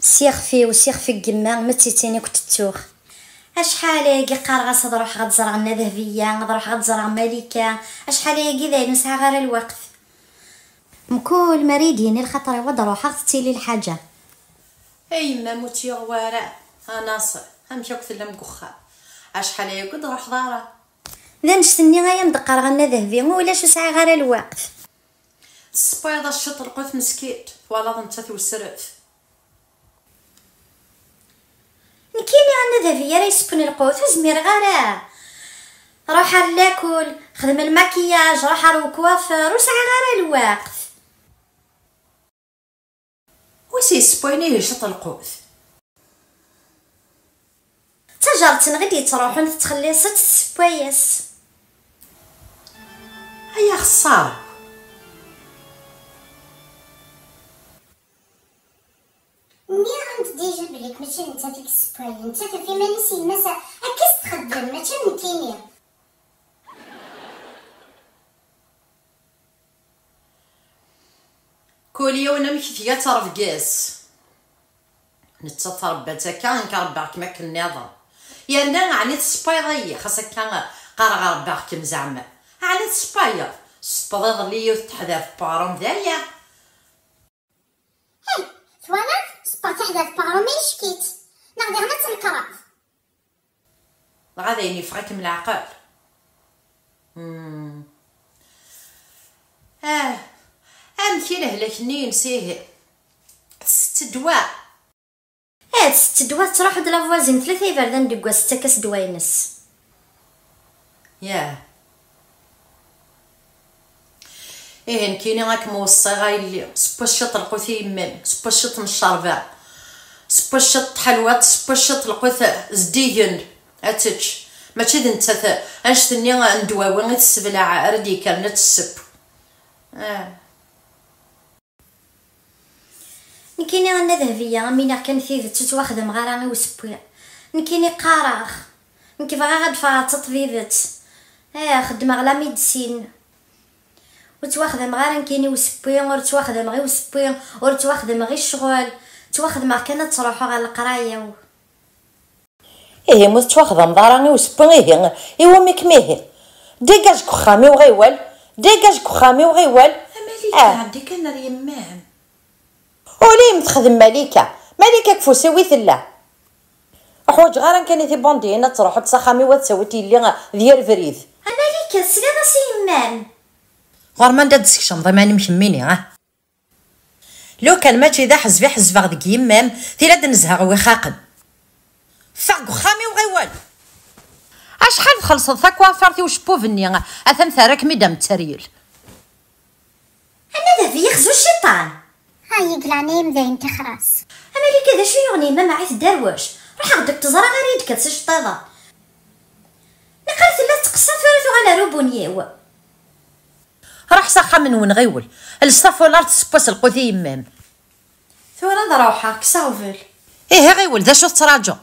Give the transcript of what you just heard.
سيغ في كما ما تيتيني كنت تتوخ اشحال ياكي قارغه تروح غتزرع لنا ذهبيه غتروح غتزرع ملكه اشحال ياكي داير نسعى غير الوقت مكول مريديني الخطر يوض روحها تتيلي الحاجه اي ما موتي غوارع ناصر امشي وقت لا مكخا اشحال ياكي نروح دارا ذا نشتني غايا ندقر غنا ذهبيه ولا شو ساعه غير الوقت السبايضه الشط القوت مسكيت ولا انت توسرف نكيني عندنا ذهبيه راه يسكن القوت وزمير غير روح لاكل خدم المكياج روح رو كوافير وساعه غير الوقت وسي سبويني شط القوت تجرت غدي تروحوا تتخلي ست سبايس هيا خساره مي عند ديجا بليك ماشي انت ديك السبراي انت في مانيسي المسا هكاش تخدم ماشي نكيني كل يوم مكثيه ترفقاس نتا تربات هكا نكربعك ما كناضر يا نا عني تسبايضيه خاصك كان قرا ربعكم زعما عني تسبايض سبايض لي تحذر في بارون دايا هاي ثوانا سبا تحذر في بارون ما يشكيت ناخدي غنا تنكرا غادا يفغك من العقل امثيل هلاكني نسيه ست دواء ست دواء تروح د لافوازين ثلاثه يبردان دكوا 6 كاس دواينس ياه نكيني راك موصي غايلي سبا الشط القوث يمان سبا الشط من الشربع سبا الشط حلوات سبا الشط القوث زديين اتش ماشي انت انشتني ندواوي غير السبلع ردي كانت السب نكيني غنا ذهبيه مينا كان فيه تتواخدم غير غي وسبوع نكيني قراخ نكيف غاد فات طبيبت خدمه على ميديسين وتواخدم غير نكيني وسبوع ورتواخدم غير وسبوع ورتواخدم غير الشغل تواخدم كانت تروحوا على القرايه مو تواخدم داراني وسبوع ايوا ميك ميه ديكاج كخامي وغيوال ديكاج كخامي وغيوال عندي كان ريمان ولي متخدم ملكه كفوسي ويثلا اخوج غير كان تي بوندينا تروحوا تسخامي وتسوتي لي ديال فريد ملكه سلامه سيمان غير ما ندسك شمضي ماني مكميني لو كان ماشي ذا حزب غدك يمام تيلا دنزها وخاقن فاق خامي وغيوال اشحال خلصت ثاكوافرتي وشبوفني اثن ثارك ميدام التريل انا ذا يخزو الشيطان هاي قلعني مذاين تخراس ملكه ذا شو يعني ما معي تدروش روح غدك تزرع غير يدك تشطيضه نقلت لا تقصى ثورة على روبونيو راح سخا من وين غيول الصف ولا تسبس القوثي يمام ثورة روحك سافل غيول ذا شو تراجع